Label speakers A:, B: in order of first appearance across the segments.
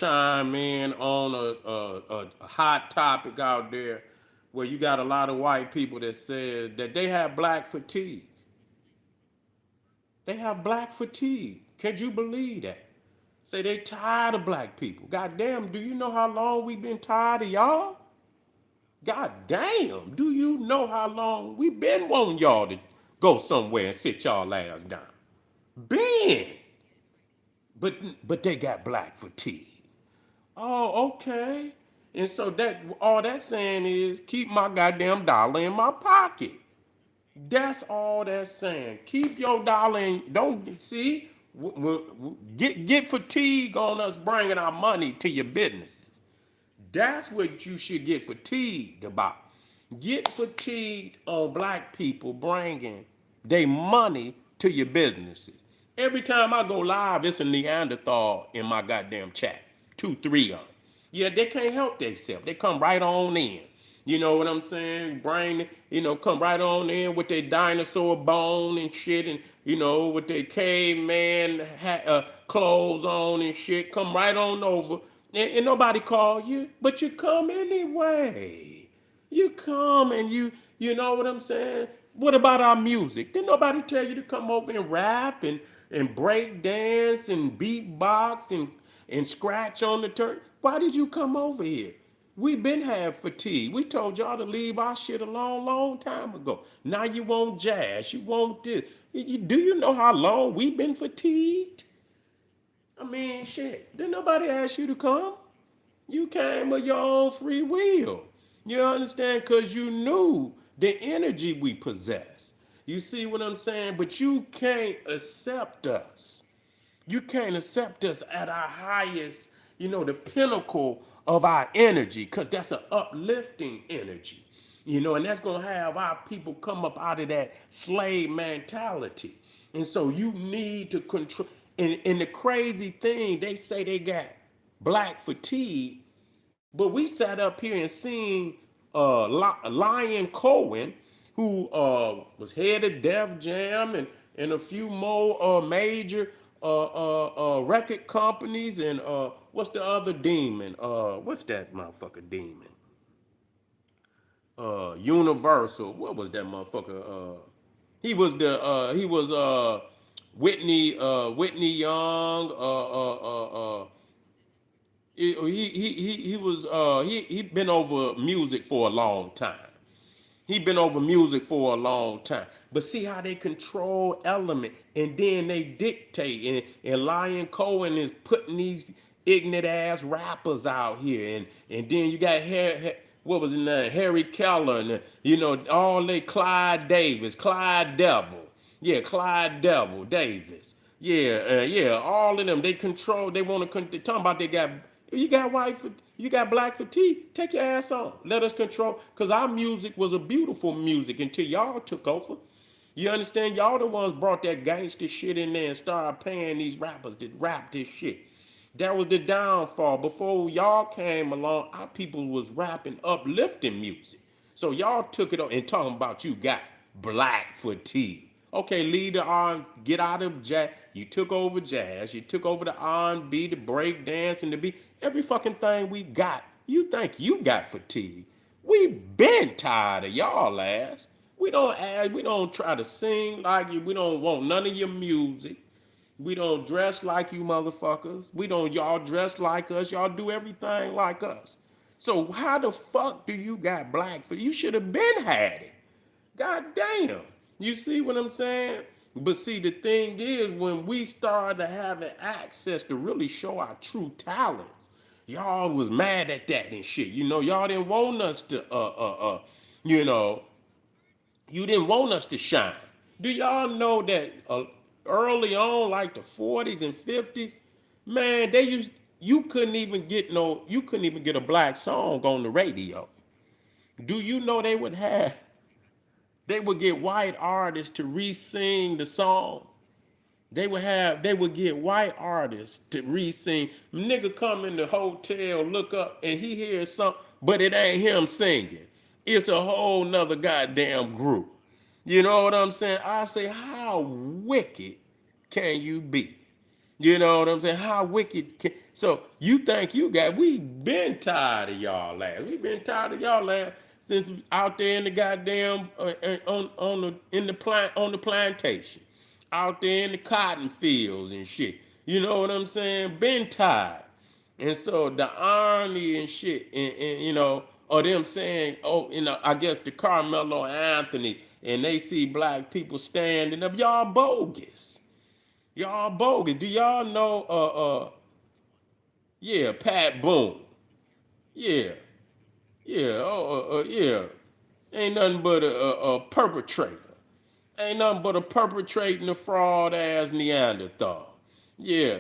A: chime in on a hot topic out there where you got a lot of white people that says that they have black fatigue. They have black fatigue. Can you believe that? Say they tired of black people. God damn, do you know how long we been tired of y'all? God damn, do you know how long we been wanting y'all to go somewhere and sit y'all ass down? Been. But they got black fatigue. Oh, okay. And so that all that's saying is keep my goddamn dollar in my pocket. That's all that's saying. Keep your dollar in. Don't see. Get fatigue on us bringing our money to your businesses. That's what you should get fatigued about. Get fatigued on black people bringing their money to your businesses. Every time I go live, it's a Neanderthal in my goddamn chat. 2, 3 of them. Yeah, they can't help themselves. They come right on in. You know what I'm saying? Brain, come right on in with their dinosaur bone and shit, and with their caveman clothes on and shit. Come right on over, and nobody call you, but you come anyway. You come and you know what I'm saying? What about our music? Didn't nobody tell you to come over and rap and break dance and beatbox and scratch on the turn? Why did you come over here? We been had fatigue. We told y'all to leave our shit a long, long time ago. Now you want jazz. You want this. Do you know how long we been fatigued? I mean, shit. Didn't nobody ask you to come? You came of your own free will. You understand? Because you knew the energy we possess. You see what I'm saying? But you can't accept us. You can't accept us at our highest, the pinnacle of our energy, because that's an uplifting energy. And that's going to have our people come up out of that slave mentality. And so you need to control. And the crazy thing, they say they got black fatigue, but we sat up here and seen Lion Cohen, who was head of Def Jam and a few more major record companies, and what's the other demon? What's that motherfucker demon? Universal. What was that motherfucker? He was Whitney Young. He been over music for a long time. He been over music for a long time. But see how they control element and then they dictate. And Lion Cohen is putting these ignorant ass rappers out here. And then you got what was his name? Harry Keller and all they Clyde Devil. Yeah, Clyde Devil Davis. Yeah, all of them. They control. They want to. They talking about they got. You got you got black fatigue. Take your ass on. Let us control. Cause our music was a beautiful music until y'all took over. You understand? Y'all the ones brought that gangster shit in there and started paying these rappers to rap this shit. That was the downfall. Before y'all came along, our people was rapping uplifting music. So y'all took it up and talking about you got black fatigue. Okay, lead the R, get out of jazz. You took over jazz. You took over the R&B, the break dance, and the beat. Every fucking thing we got. You think you got fatigue? We been tired of y'all ass. We don't ask. We don't try to sing like you. We don't want none of your music. We don't dress like you motherfuckers. We don't, y'all dress like us. Y'all do everything like us. So how the fuck do you got black for? You should have been had it. God damn. You see what I'm saying? But see, the thing is, when we started having access to really show our true talents, y'all was mad at that and shit. Y'all didn't want us to, you know, you didn't want us to shine. Do y'all know that early on, like the 40s and 50s, man, you couldn't even get a black song on the radio. Do you know they would get white artists to re-sing the song? They would get white artists to re-sing. Nigga come in the hotel, look up, and he hears something, but it ain't him singing. It's a whole nother goddamn group. You know what I'm saying? I say, how wicked can you be? You know what I'm saying? How wicked can, so you think you got, we been tired of y'all ass. We been tired of y'all ass since out there in the goddamn on the in the plant on the plantation. Out there in the cotton fields and shit. You know what I'm saying? Been tired. And so the irony and shit, and you know, or them saying, oh, you know, I guess the Carmelo Anthony, and they see black people standing up, y'all bogus. Y'all bogus. Do y'all know yeah, Pat Boone. Yeah. Yeah. Yeah. Ain't nothing but a perpetrator. Ain't nothing but a perpetrating a fraud ass Neanderthal. Yeah.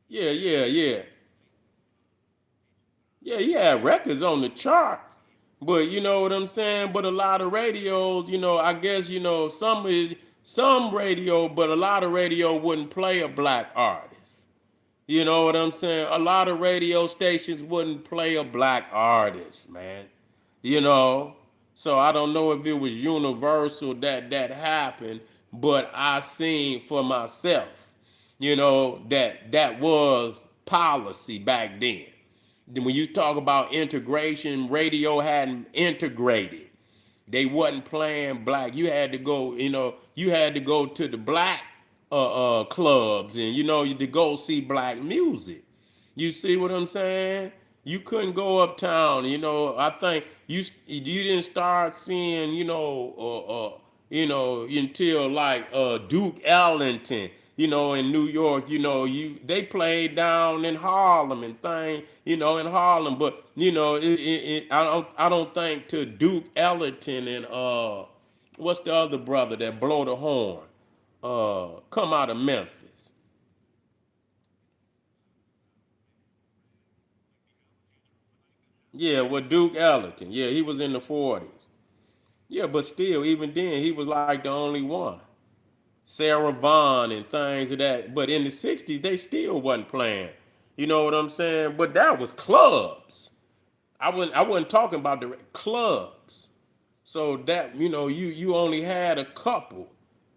A: Yeah, yeah, yeah. Yeah, he had records on the charts. But you know what I'm saying? But a lot of radios, you know, I guess, you know, some radio, but a lot of radio wouldn't play a black artist. You know what I'm saying? A lot of radio stations wouldn't play a black artist, man. You know? So I don't know if it was universal that that happened, but I seen for myself, you know, that that was policy back then. Then when you talk about integration, radio hadn't integrated. They wasn't playing black. You had to go, you know, you had to go to the black clubs and you know to go see black music. You see what I'm saying? You couldn't go uptown. You know, I think you didn't start seeing you know until like Duke Ellington. You know, in New York, you know, they played down in Harlem and thing, you know, in Harlem. But you know, I don't think to Duke Ellington and what's the other brother that blow the horn? Come out of Memphis. Yeah, with Duke Ellington. Yeah, he was in the 40s. Yeah, but still, even then, he was like the only one. Sarah Vaughan and things of that. But in the 60s, they still wasn't playing. You know what I'm saying? But that was clubs. I wasn't talking about the clubs. So that, you know, you only had a couple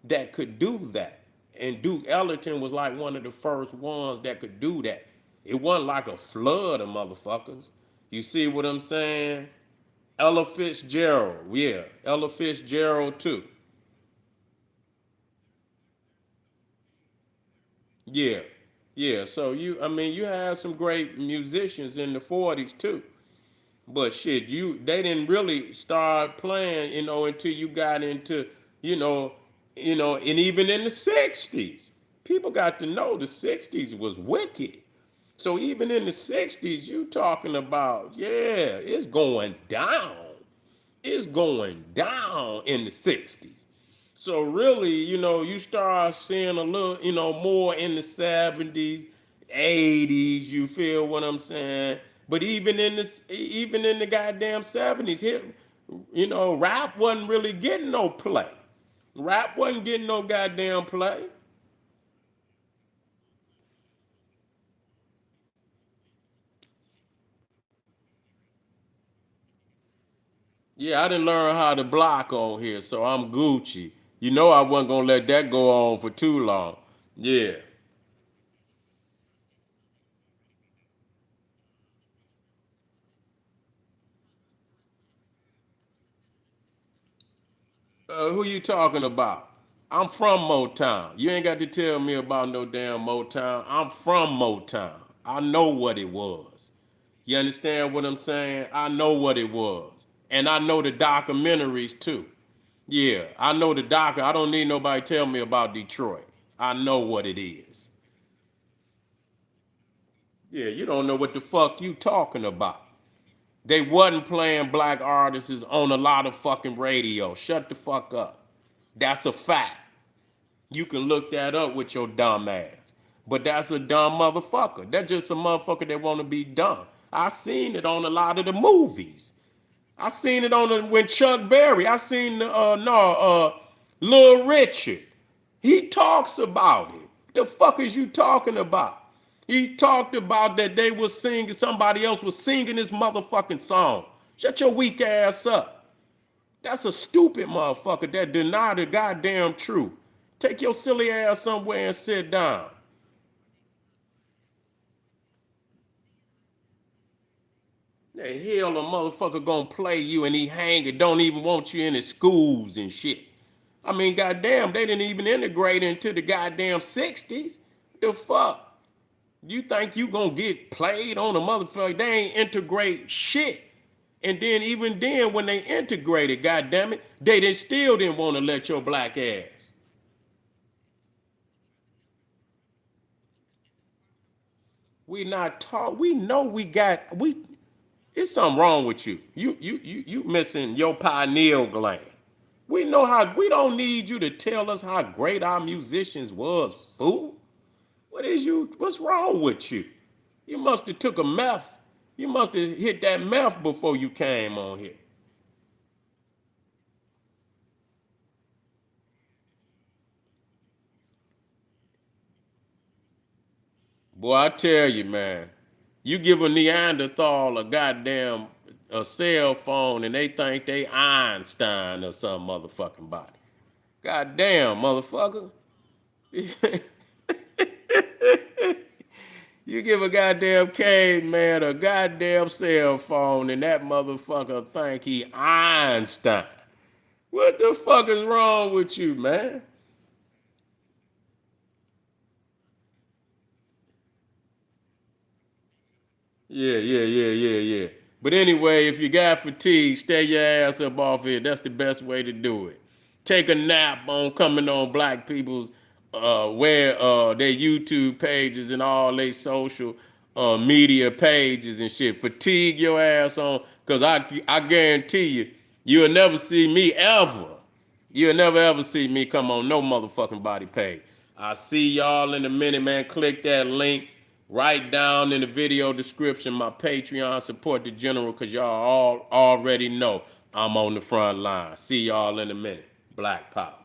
A: that could do that. And Duke Ellington was like one of the first ones that could do that. It wasn't like a flood of motherfuckers. You see what I'm saying? Ella Fitzgerald, yeah. Ella Fitzgerald too. Yeah. Yeah. So I mean, you had some great musicians in the 40s too. But shit, they didn't really start playing, you know, until you got into, you know, and even in the 60s. People got to know the 60s was wicked. So even in the 60s, you talking about, yeah, it's going down. It's going down in the 60s. So really, you know, you start seeing a little, you know, more in the 70s, 80s, you feel what I'm saying? But even in the goddamn 70s, you know, rap wasn't really getting no play. Rap wasn't getting no goddamn play. Yeah, I didn't learn how to block on here, so I'm Gucci. You know I wasn't gonna let that go on for too long. Yeah. Who you talking about? I'm from Motown. You ain't got to tell me about no damn Motown. I'm from Motown. I know what it was. You understand what I'm saying? I know what it was. And I know the documentaries too. Yeah, I know the doc. I don't need nobody tell me about Detroit. I know what it is. Yeah, you don't know what the fuck you talking about. They wasn't playing black artists on a lot of fucking radio. Shut the fuck up. That's a fact. You can look that up with your dumb ass. But that's a dumb motherfucker. That's just a motherfucker that want to be dumb. I seen it on a lot of the movies. I seen it on when Chuck Berry. I seen Little Richard. He talks about it. The fuck is you talking about? He talked about that they was singing, somebody else was singing this motherfucking song. Shut your weak ass up. That's a stupid motherfucker that deny the goddamn truth. Take your silly ass somewhere and sit down. The hell a motherfucker gonna play you and he hang it, don't even want you in his schools and shit. I mean, goddamn, they didn't even integrate into the goddamn 60s. The fuck? You think you gonna get played on a motherfucker? They ain't integrate shit. And then even then, when they integrated, goddamn it, they still didn't want to let your black ass. We not taught. We know we got we. It's something wrong with you. You missing your pineal gland. We know how. We don't need you to tell us how great our musicians was, fool. What is you? What's wrong with you? You must have took a meth. You must have hit that meth before you came on here. Boy, I tell you, man, you give a Neanderthal a goddamn a cell phone and they think they Einstein or some motherfucking body. Goddamn, motherfucker. You give a goddamn caveman a goddamn cell phone and that motherfucker think he Einstein. What the fuck is wrong with you, man? Yeah. But anyway, if you got fatigue, stay your ass up off it. That's the best way to do it. Take a nap on coming on black people's where their YouTube pages and all their social media pages and shit. Fatigue your ass on, cause I guarantee you, you'll never see me ever. You'll never ever see me come on no motherfucking body page. I'll see y'all in a minute, man. Click that link right down in the video description. My Patreon, support the general, because y'all all already know I'm on the front line. See y'all in a minute. Black Power.